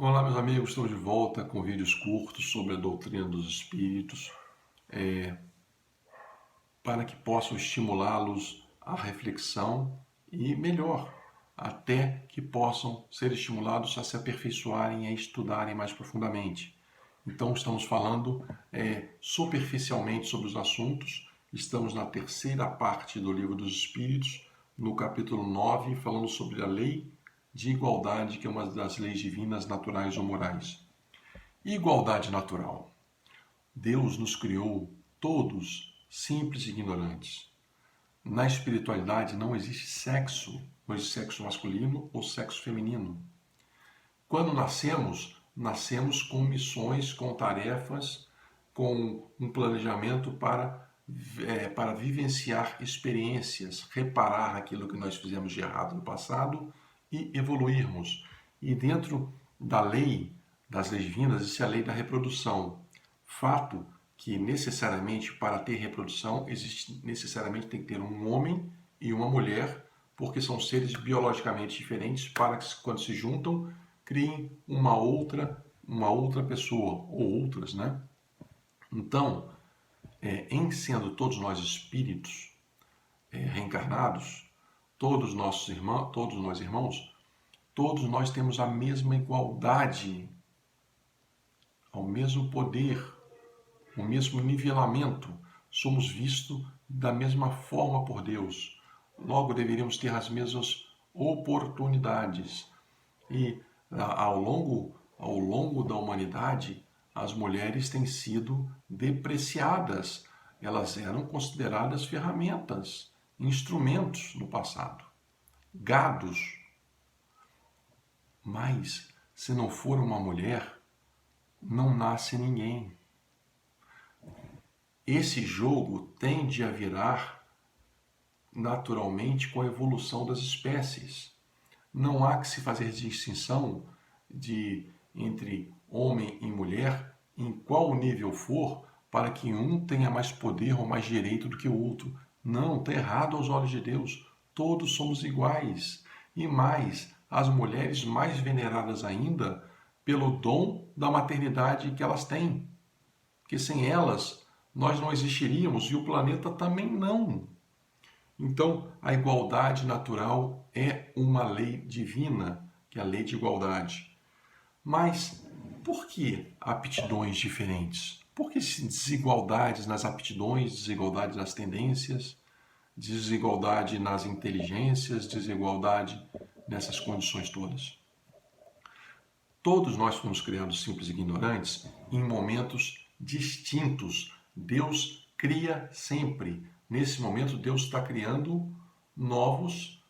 Olá, meus amigos, estamos de volta com vídeos curtos sobre a doutrina dos espíritos, para que possam estimulá-los à reflexão e, melhor, até que possam ser estimulados a se aperfeiçoarem e a estudarem mais profundamente. Então, estamos falando superficialmente sobre os assuntos. Estamos na terceira parte do Livro dos Espíritos, no capítulo 9, falando sobre a lei de igualdade, que é uma das leis divinas, naturais ou morais. Igualdade natural. Deus nos criou todos simples e ignorantes. Na espiritualidade não existe sexo, não existe sexo masculino ou sexo feminino. Quando nascemos com missões, com tarefas, com um planejamento para vivenciar experiências, reparar aquilo que nós fizemos de errado no passado e evoluirmos. E dentro da lei, das leis divinas, existe a lei da reprodução. Fato que necessariamente para ter reprodução, necessariamente tem que ter um homem e uma mulher, porque são seres biologicamente diferentes para que quando se juntam, criem uma outra pessoa, ou outras, né? Então, em sendo todos nós espíritos reencarnados, todos nós irmãos, todos nós temos a mesma igualdade, ao mesmo poder, o mesmo nivelamento. Somos vistos da mesma forma por Deus. Logo, deveríamos ter as mesmas oportunidades. E ao longo da humanidade, as mulheres têm sido depreciadas. Elas eram consideradas ferramentas, instrumentos no passado, gados. Mas, se não for uma mulher, não nasce ninguém. Esse jogo tende a virar naturalmente com a evolução das espécies. Não há que se fazer distinção entre homem e mulher, em qual nível for, para que um tenha mais poder ou mais direito do que o outro. Não, está errado aos olhos de Deus. Todos somos iguais. E mais, as mulheres mais veneradas ainda pelo dom da maternidade que elas têm. Porque sem elas, nós não existiríamos e o planeta também não. Então, a igualdade natural é uma lei divina, que é a lei de igualdade. Mas por que aptidões diferentes? Por que desigualdades nas aptidões, desigualdade nas tendências, desigualdade nas inteligências, desigualdade nessas condições todas? Todos nós fomos criados simples e ignorantes em momentos distintos. Deus cria sempre. Nesse momento, Deus está criando novos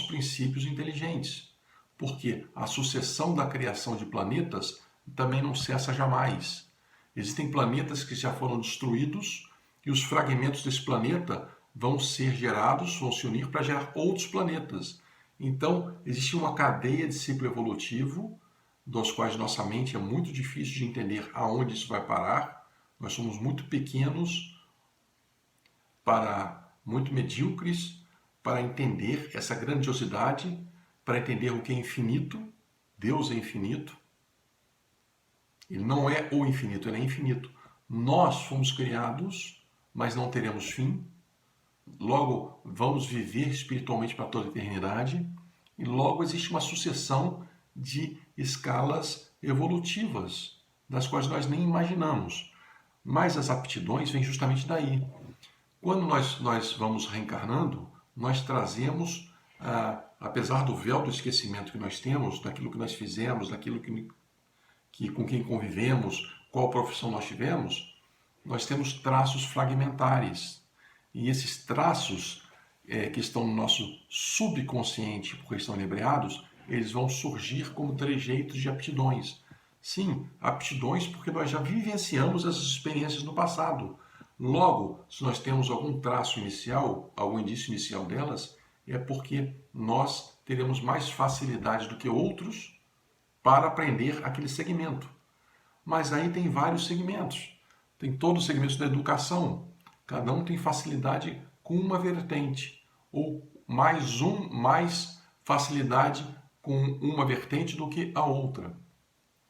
princípios inteligentes. Porque a sucessão da criação de planetas também não cessa jamais. Existem planetas que já foram destruídos e os fragmentos desse planeta vão ser gerados, vão se unir para gerar outros planetas. Então, existe uma cadeia de ciclo evolutivo, dos quais nossa mente é muito difícil de entender aonde isso vai parar. Nós somos muito pequenos, muito medíocres, para entender essa grandiosidade, para entender o que é infinito. Deus é infinito. Ele não é o infinito, ele é infinito. Nós fomos criados, mas não teremos fim. Logo, vamos viver espiritualmente para toda a eternidade. E logo existe uma sucessão de escalas evolutivas, das quais nós nem imaginamos. Mas as aptidões vêm justamente daí. Quando nós vamos reencarnando, nós trazemos, apesar do véu do esquecimento que nós temos, daquilo que nós fizemos, daquilo com quem convivemos, qual profissão nós tivemos, nós temos traços fragmentares. E esses traços que estão no nosso subconsciente, porque estão inebriados, eles vão surgir como trejeitos de aptidões. Sim, aptidões porque nós já vivenciamos essas experiências no passado. Logo, se nós temos algum traço inicial, algum indício inicial delas, é porque nós teremos mais facilidade do que outros para aprender aquele segmento. Mas aí tem vários segmentos. Tem todos os segmentos da educação. Cada um tem facilidade com uma vertente, ou mais facilidade com uma vertente do que a outra.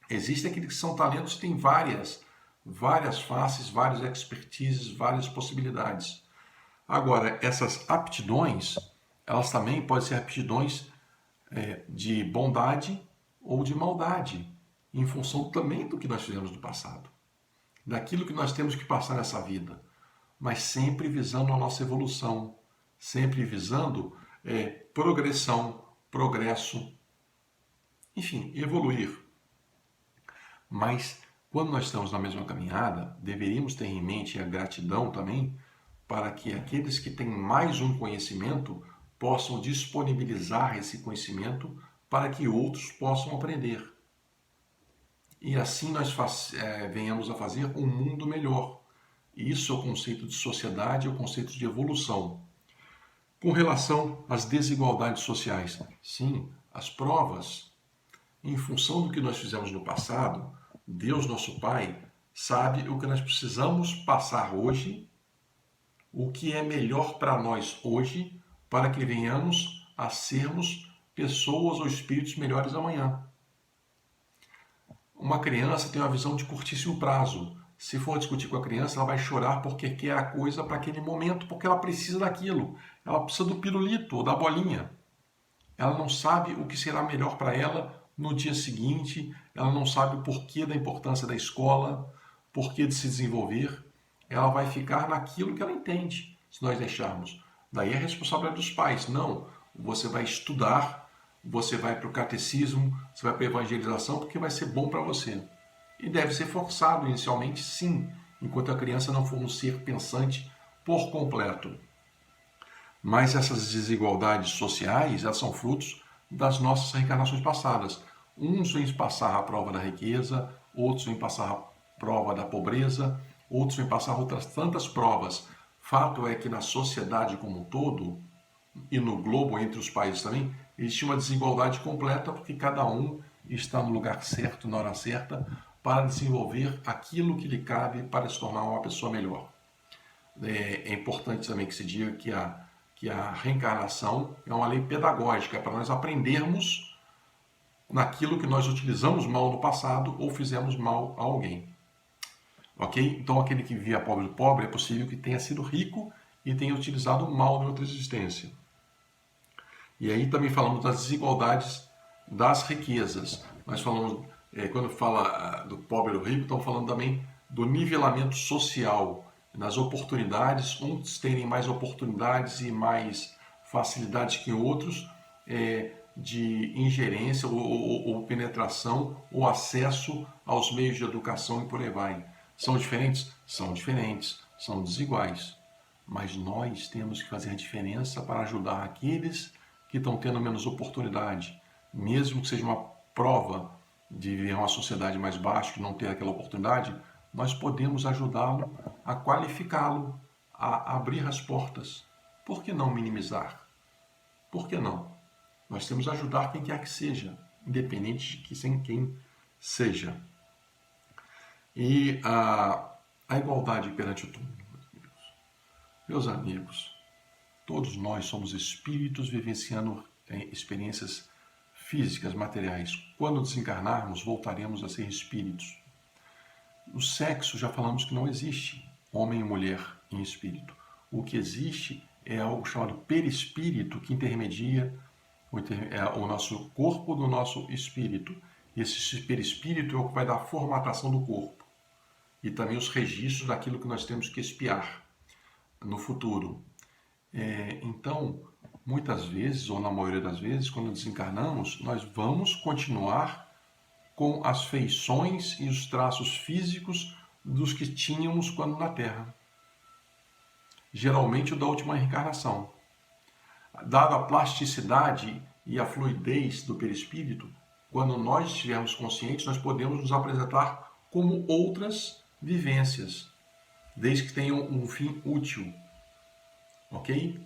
Existem aqueles que são talentos que têm várias faces, várias expertises, várias possibilidades. Agora, essas aptidões, elas também podem ser aptidões de bondade ou de maldade, em função também do que nós fizemos no passado, daquilo que nós temos que passar nessa vida, mas sempre visando a nossa evolução, sempre visando progressão, progresso, enfim, evoluir. Mas quando nós estamos na mesma caminhada, deveríamos ter em mente a gratidão também para que aqueles que têm mais um conhecimento possam disponibilizar esse conhecimento para que outros possam aprender. E assim nós venhamos a fazer um mundo melhor. Isso é o conceito de sociedade, é o conceito de evolução. Com relação às desigualdades sociais, sim, as provas, em função do que nós fizemos no passado, Deus, nosso Pai, sabe o que nós precisamos passar hoje, o que é melhor para nós hoje, para que venhamos a sermos pessoas ou espíritos melhores amanhã. Uma criança tem uma visão de curtíssimo prazo. Se for discutir com a criança, ela vai chorar porque quer a coisa para aquele momento, porque ela precisa daquilo. Ela precisa do pirulito ou da bolinha. Ela não sabe o que será melhor para ela no dia seguinte, ela não sabe o porquê da importância da escola, porquê de se desenvolver. Ela vai ficar naquilo que ela entende, se nós deixarmos. Daí a responsabilidade dos pais. Não, você vai estudar, você vai para o catecismo, você vai para a evangelização, porque vai ser bom para você. E deve ser forçado inicialmente, sim, enquanto a criança não for um ser pensante por completo. Mas essas desigualdades sociais, elas são frutos das nossas reencarnações passadas. Uns vêm passar a prova da riqueza, outros vêm passar a prova da pobreza, outros vêm passar outras tantas provas. Fato é que na sociedade como um todo, e no globo entre os países também, existe uma desigualdade completa porque cada um está no lugar certo, na hora certa, para desenvolver aquilo que lhe cabe para se tornar uma pessoa melhor. É importante também que se diga que a reencarnação é uma lei pedagógica, para nós aprendermos naquilo que nós utilizamos mal no passado ou fizemos mal a alguém. Ok? Então aquele que vivia pobre do pobre, é possível que tenha sido rico e tenha utilizado mal em outra existência. E aí também falamos das desigualdades das riquezas. Nós falamos, quando fala do pobre e do rico, estamos falando também do nivelamento social, nas oportunidades, uns terem mais oportunidades e mais facilidades que outros de ingerência ou penetração ou acesso aos meios de educação e por aí vai. São diferentes? São diferentes, são desiguais. Mas nós temos que fazer a diferença para ajudar aqueles que estão tendo menos oportunidade, mesmo que seja uma prova de viver uma sociedade mais baixa, que não ter aquela oportunidade, nós podemos ajudá-lo a qualificá-lo, a abrir as portas. Por que não minimizar? Por que não? Nós temos que ajudar quem quer que seja, independente de quem seja. E a igualdade perante o túmulo. Meus amigos, todos nós somos espíritos vivenciando experiências físicas, materiais. Quando desencarnarmos, voltaremos a ser espíritos. O sexo, já falamos que não existe, homem e mulher em espírito. O que existe é algo chamado perispírito, que intermedia o nosso corpo do nosso espírito. Esse perispírito é o que vai dar a formatação do corpo e também os registros daquilo que nós temos que expiar no futuro. Então, muitas vezes, ou na maioria das vezes, quando desencarnamos, nós vamos continuar com as feições e os traços físicos dos que tínhamos quando na Terra. Geralmente o da última reencarnação. Dada a plasticidade e a fluidez do perispírito, quando nós estivermos conscientes, nós podemos nos apresentar como outras vivências, desde que tenham um fim útil. Ok?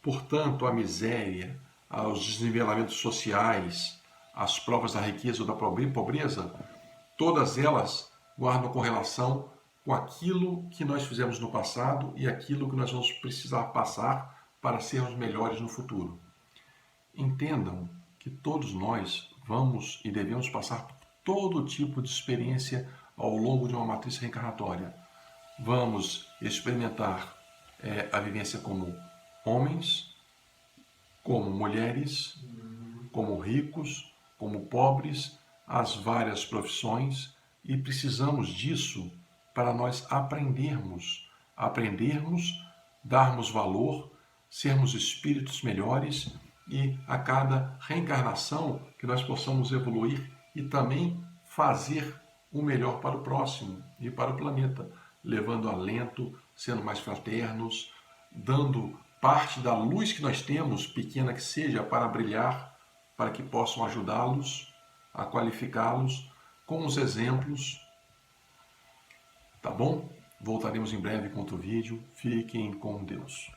Portanto, a miséria, os desnivelamentos sociais, as provas da riqueza ou da pobreza, todas elas guardam correlação com aquilo que nós fizemos no passado e aquilo que nós vamos precisar passar para sermos melhores no futuro. Entendam que todos nós vamos e devemos passar por todo tipo de experiência ao longo de uma matriz reencarnatória. Vamos experimentar a vivência como homens, como mulheres, como ricos, como pobres, as várias profissões, e precisamos disso para nós aprendermos, darmos valor, sermos espíritos melhores e a cada reencarnação que nós possamos evoluir e também fazer o melhor para o próximo e para o planeta, levando alento, sendo mais fraternos, dando parte da luz que nós temos, pequena que seja, para brilhar, para que possam ajudá-los, a qualificá-los com os exemplos. Tá bom? Voltaremos em breve com outro vídeo. Fiquem com Deus.